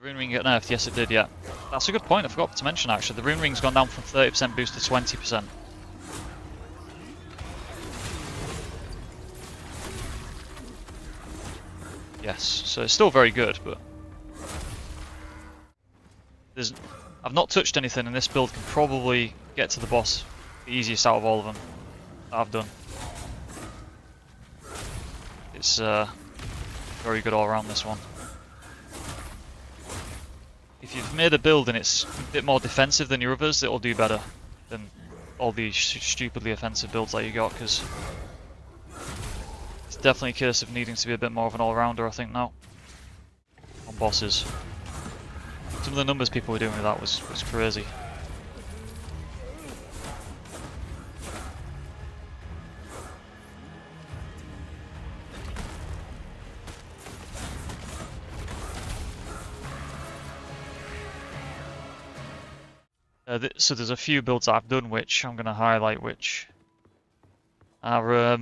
rune ring get nerfed? Yes, it did, yeah. That's a good point, I forgot to mention actually. The rune ring's gone down from 30% boost to 20%. Yes, so it's still very good, but I've not touched anything, and this build can probably get to the boss the easiest out of all of them that I've done. It's very good all around, this one. If you've made a build and it's a bit more defensive than your others, it'll do better than all these stupidly offensive builds that you got, because it's definitely a case of needing to be a bit more of an all-rounder, I think, now. On bosses. Some of the numbers people were doing with that was crazy. So there's a few builds that I've done which I'm going to highlight, which are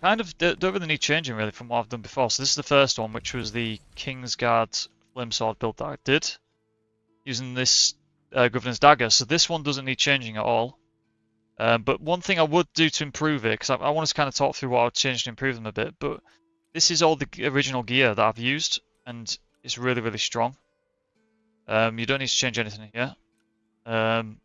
kind of don't really need changing really from what I've done before. So this is the first one, which was the Kingsguard Flamesword build that I did, using this Governor's Dagger. So this one doesn't need changing at all. But one thing I would do to improve it, because I want to kind of talk through what I would change to improve them a bit, but this is all the original gear that I've used, and it's really, really strong. You don't need to change anything here. And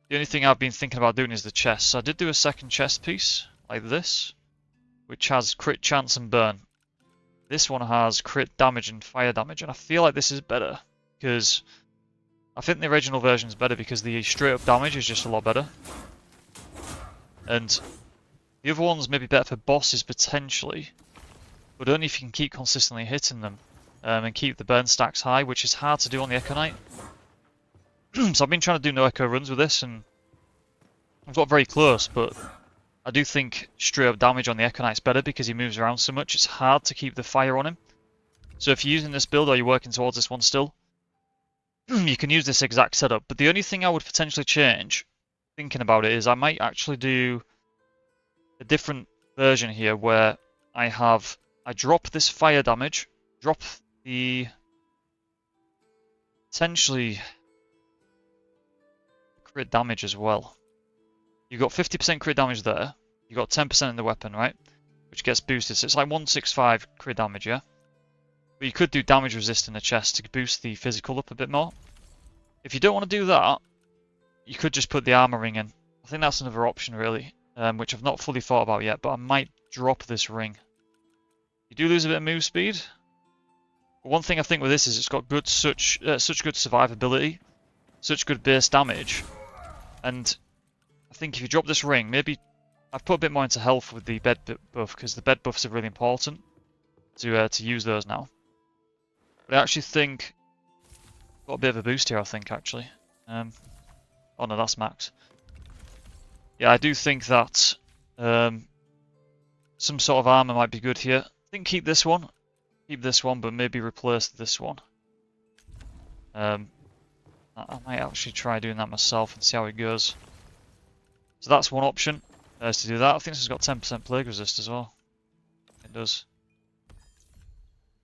the only thing I've been thinking about doing is the chest. So I did do a second chest piece, like this, which has crit chance and burn. This one has crit damage and fire damage, and I feel like this is better, because I think the original version is better because the straight up damage is just a lot better. And the other one's maybe better for bosses potentially, but only if you can keep consistently hitting them. And keep the burn stacks high, which is hard to do on the Echo Knight. So I've been trying to do no echo runs with this, and I've got very close, but I do think straight up damage on the Echo Knight's better because he moves around so much. It's hard to keep the fire on him. So if you're using this build or you're working towards this one still, you can use this exact setup. But the only thing I would potentially change, thinking about it, is I might actually do a different version here where I drop this fire damage, drop the potentially crit damage as well. You got 50% crit damage there. You got 10% in the weapon, right? Which gets boosted. So it's like 165 crit damage, yeah? But you could do damage resist in the chest to boost the physical up a bit more. If you don't want to do that, you could just put the armor ring in. I think that's another option, really, which I've not fully thought about yet, but I might drop this ring. You do lose a bit of move speed. One thing I think with this is it's got such good survivability, such good base damage, and I think if you drop this ring, maybe I've put a bit more into health with the bed buff because the bed buffs are really important to use those now. But I actually think got a bit of a boost here. I think actually, oh no, that's max. Yeah, I do think that some sort of armor might be good here. I think keep this one. Keep this one, but maybe replace this one. I might actually try doing that myself and see how it goes. So that's one option to do that. I think this has got 10% plague resist as well. It does.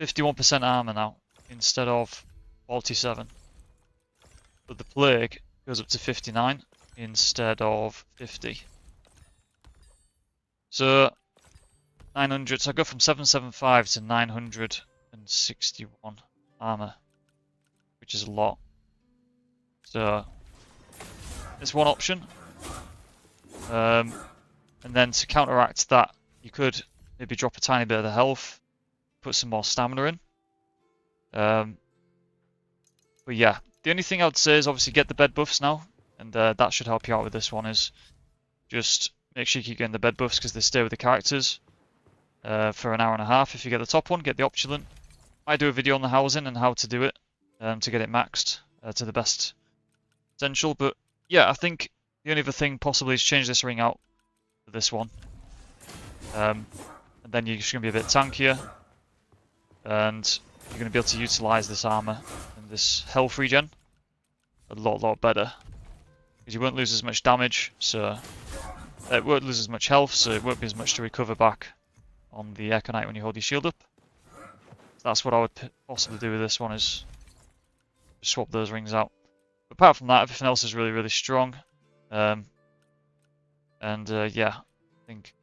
51% armor now instead of 47. But the plague goes up to 59 instead of 50. So 900, so I go from 775 to 961 armor, which is a lot. So, there's one option. And then to counteract that, you could maybe drop a tiny bit of the health, put some more stamina in. But yeah, the only thing I would say is obviously get the bed buffs now, and that should help you out with this one, is just make sure you keep getting the bed buffs because they stay with the characters. For an hour and a half. If you get the top one, get the opulent. I do a video on the housing and how to do it to get it maxed to the best potential. But yeah, I think the only other thing possibly is change this ring out for this one. And then you're just going to be a bit tankier. And you're going to be able to utilize this armor and this health regen a lot better. Because you won't lose as much damage, so it won't lose as much health, so it won't be as much to recover back on the Echo Knight when you hold your shield up. that's what I would possibly do with this one, is just swap those rings out. But apart from that, everything else is really, really strong. Yeah, I think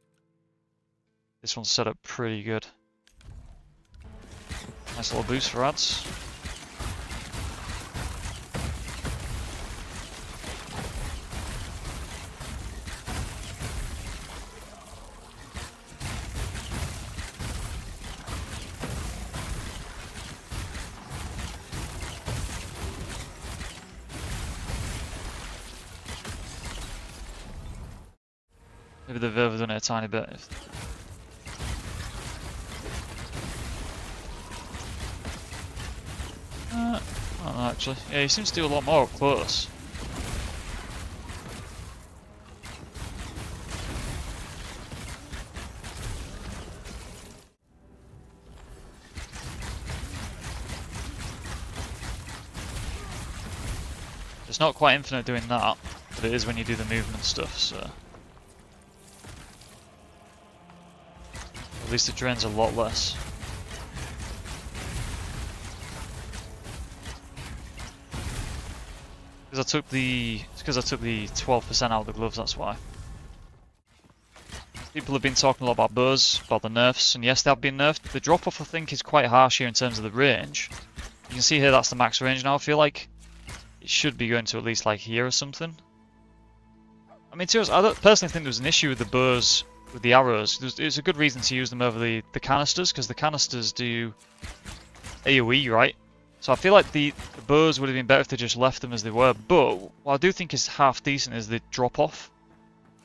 this one's set up pretty good. Nice little boost for ads. Maybe they've overdone it a tiny bit. I don't know actually. Yeah, he seems to do a lot more up close. It's not quite infinite doing that, but it is when you do the movement stuff, so... At least it drains a lot less. It's because I took the 12% out of the gloves, that's why. People have been talking a lot about bows, about the nerfs, and yes, they have been nerfed. The drop-off, I think, is quite harsh here in terms of the range. You can see here that's the max range now. I feel like it should be going to at least like here or something. I mean, to us, I personally think there was an issue with the bows, with the arrows. There's a good reason to use them over the canisters, because the canisters do AoE, right? So I feel like the bows would have been better if they just left them as they were, but what I do think is half decent is the drop-off.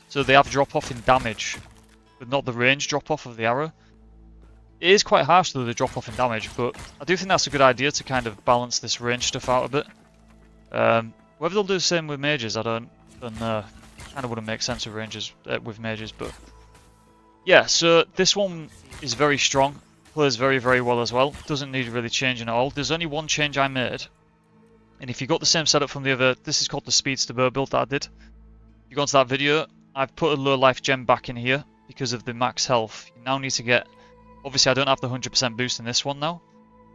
So they have drop-off in damage, but not the range drop-off of the arrow. It is quite harsh though, the drop-off in damage, but I do think that's a good idea to kind of balance this range stuff out a bit. Whether they'll do the same with mages, I don't know. Kind of wouldn't make sense with ranges, with mages, but... Yeah, so this one is very strong. Plays very, very well as well. Doesn't need really changing at all. There's only one change I made. And if you got the same setup from the other... This is called the Speedster Bow build that I did. If you go into that video, I've put a low life gem back in here because of the max health. You now need to get... Obviously, I don't have the 100% boost in this one now.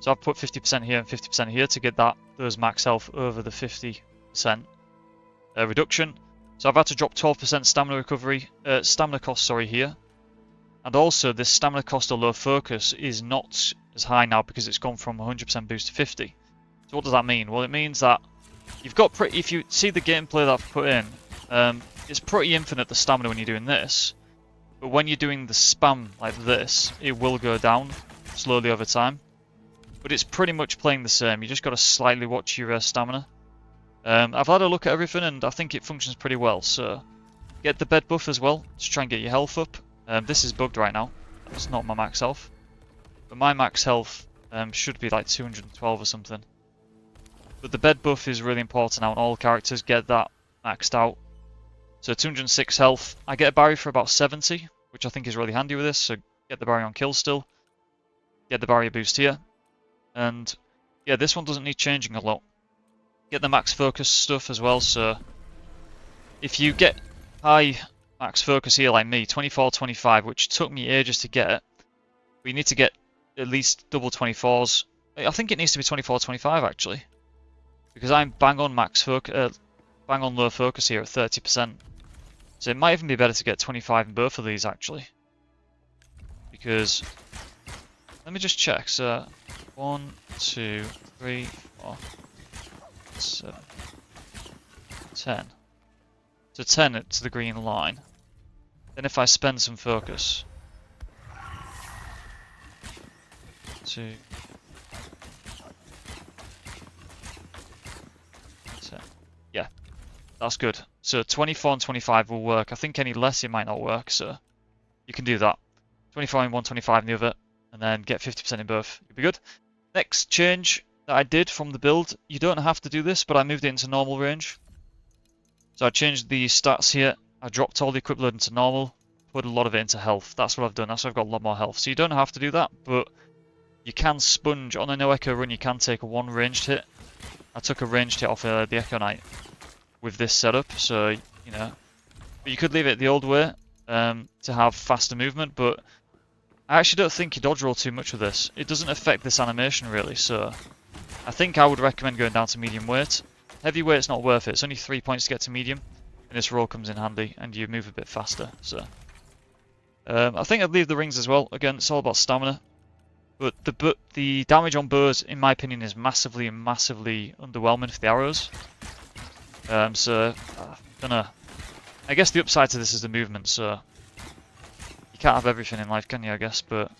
So I've put 50% here and 50% here to get those max health over the 50% reduction. So I've had to drop 12% stamina cost, here. And also, this stamina cost or low focus is not as high now because it's gone from 100% boost to 50. So what does that mean? Well, it means that you've got if you see the gameplay that I've put in, it's pretty infinite the stamina when you're doing this. But when you're doing the spam like this, it will go down slowly over time. But it's pretty much playing the same. You just got to slightly watch your stamina. I've had a look at everything and I think it functions pretty well. So get the bed buff as well to try and get your health up. This is bugged right now. That's not my max health. But my max health should be like 212 or something. But the bed buff is really important now on all characters. Get that maxed out. So 206 health. I get a barrier for about 70, which I think is really handy with this. So get the barrier on kill still. Get the barrier boost here. And yeah, this one doesn't need changing a lot. Get the max focus stuff as well. So if you get high max focus here like me, 24, 25, which took me ages to get, we need to get at least double 24s. I think it needs to be 24, 25 actually, because I'm bang on bang on low focus here at 30%. So it might even be better to get 25 in both of these actually, because let me just check. So 1, 2, 3, 4, 7, 10. So 10 to the green line. Then if I spend some focus, 2, 10. Yeah, that's good. So 24 and 25 will work. I think any less it might not work, so you can do that. 24 in one, 25 in the other, and then get 50% in both. You'll be good. Next change that I did from the build, you don't have to do this, but I moved it into normal range. So I changed the stats here. I dropped all the equip load into normal, put a lot of it into health. That's what I've done. That's why I've got a lot more health. So you don't have to do that, but you can sponge. On a no echo run, you can take a 1 ranged hit. I took a ranged hit off the Echo Knight with this setup, so, you know. But you could leave it the old way to have faster movement, but I actually don't think you dodge roll too much with this. It doesn't affect this animation really, so I think I would recommend going down to medium weight. Heavy weight's not worth it. It's only 3 points to get to medium, and this roll comes in handy, and you move a bit faster. So I think I'd leave the rings as well. Again, it's all about stamina. But the damage on bows, in my opinion, is massively underwhelming for the arrows. So I don't know. I guess the upside to this is the movement. So you can't have everything in life, can you? I guess, but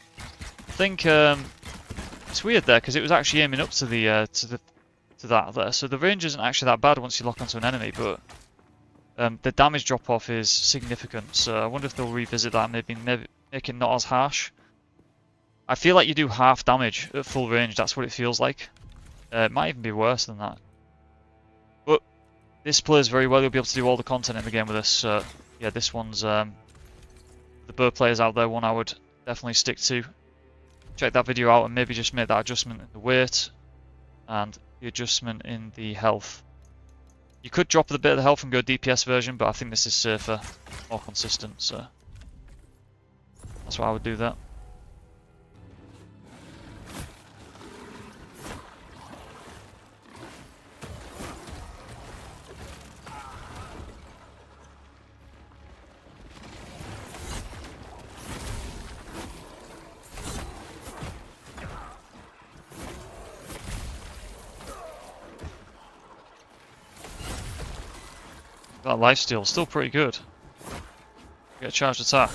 I think it's weird there because it was actually aiming up to the to that there. So the range isn't actually that bad once you lock onto an enemy, but the damage drop off is significant. So I wonder if they'll revisit that, maybe make it not as harsh. I feel like you do half damage at full range. That's what it feels like. It might even be worse than that. But this plays very well. You'll be able to do all the content in the game with this. Yeah, this one's the bow players out there. One I would definitely stick to. Check that video out and maybe just make that adjustment in the weight and the adjustment in the health. You could drop a bit of the health and go DPS version, but I think this is safer, more consistent. So that's why I would do that. That lifesteal still pretty good. Get a charged attack.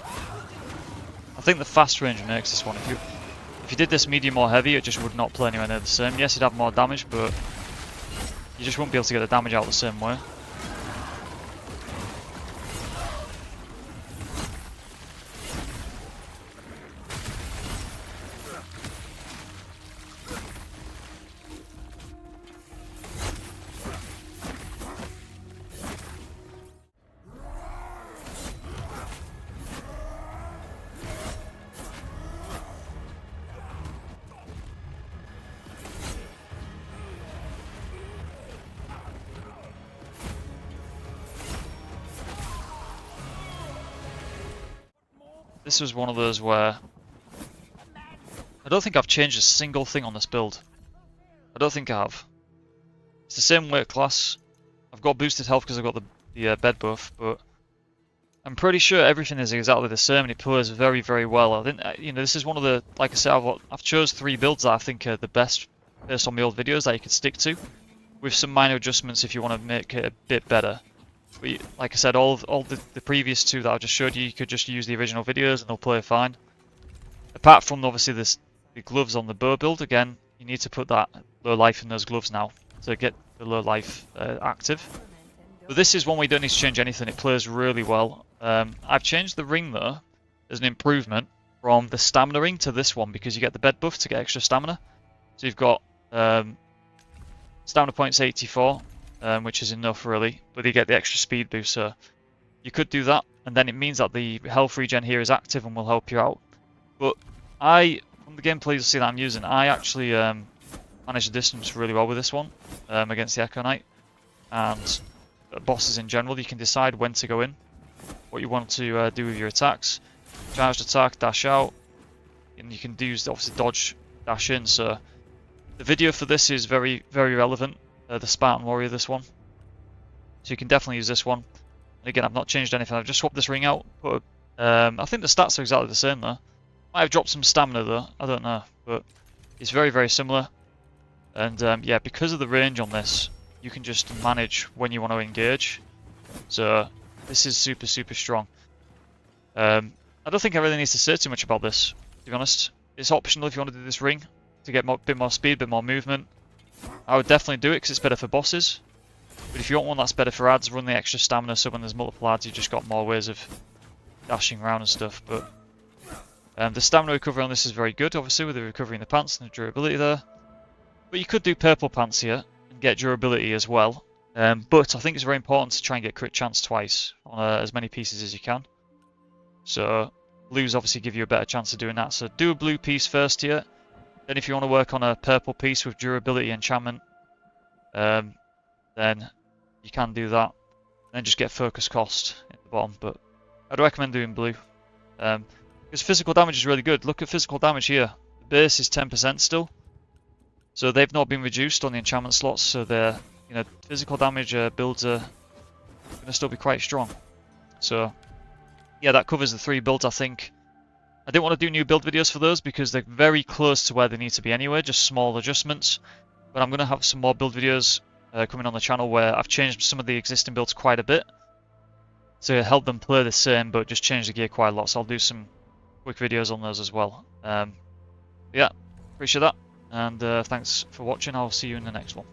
I think the fast range makes this one. If you did this medium or heavy, it just would not play anywhere near the same. Yes, you'd have more damage, but you just wouldn't be able to get the damage out the same way. This was one of those where I don't think I've changed a single thing on this build. I don't think I have. It's the same weight class. I've got boosted health because I've got the bed buff, but I'm pretty sure everything is exactly the same and it plays very, very well. I think this is one of the, like I said, I've chose 3 builds that I think are the best based on my old videos that you can stick to, with some minor adjustments if you want to make it a bit better. But like I said, all the previous 2 that I just showed you, you could just use the original videos and they'll play fine. Apart from obviously the gloves on the bow build, again, you need to put that low life in those gloves now to get the low life active. But this is one where you don't need to change anything, it plays really well. I've changed the ring though as an improvement from the stamina ring to this one because you get the bed buff to get extra stamina. So you've got stamina points 84. Which is enough really, but you get the extra speed boost, so you could do that, and then it means that the health regen here is active and will help you out. But from the gameplay you'll see that I'm using, I actually manage the distance really well with this one against the Echo Knight, and bosses in general. You can decide when to go in, what you want to do with your attacks. Charged attack, dash out, and you can use obviously dodge, dash in, so the video for this is very, very relevant. The Spartan warrior, this one, so you can definitely use this one. And again, I've not changed anything, I've just swapped this ring out. I think the stats are exactly the same though. Might have dropped some stamina though, I don't know, but it's very, very similar. And yeah, because of the range on this, you can just manage when you want to engage, so this is super, super strong. I don't think I really need to say too much about this, to be honest. It's optional if you want to do this ring to get a bit more speed, a bit more movement. I would definitely do it because it's better for bosses. But if you want one that's better for ads, run the extra stamina so when there's multiple ads you've just got more ways of dashing around and stuff. But the stamina recovery on this is very good, obviously, with the recovery in the pants and the durability there. But you could do purple pants here and get durability as well. But I think it's very important to try and get crit chance twice on as many pieces as you can. So blues obviously give you a better chance of doing that. So do a blue piece first here. Then if you want to work on a purple piece with durability enchantment, then you can do that. Then just get focus cost at the bottom. But I'd recommend doing blue. Because physical damage is really good. Look at physical damage here. The base is 10% still. So they've not been reduced on the enchantment slots, so their physical damage builds are going to still be quite strong. So yeah, that covers the 3 builds, I think. I didn't want to do new build videos for those because they're very close to where they need to be anyway, just small adjustments. But I'm going to have some more build videos coming on the channel where I've changed some of the existing builds quite a bit to help them play the same, but just change the gear quite a lot. So I'll do some quick videos on those as well. Yeah, appreciate that, and thanks for watching. I'll see you in the next one.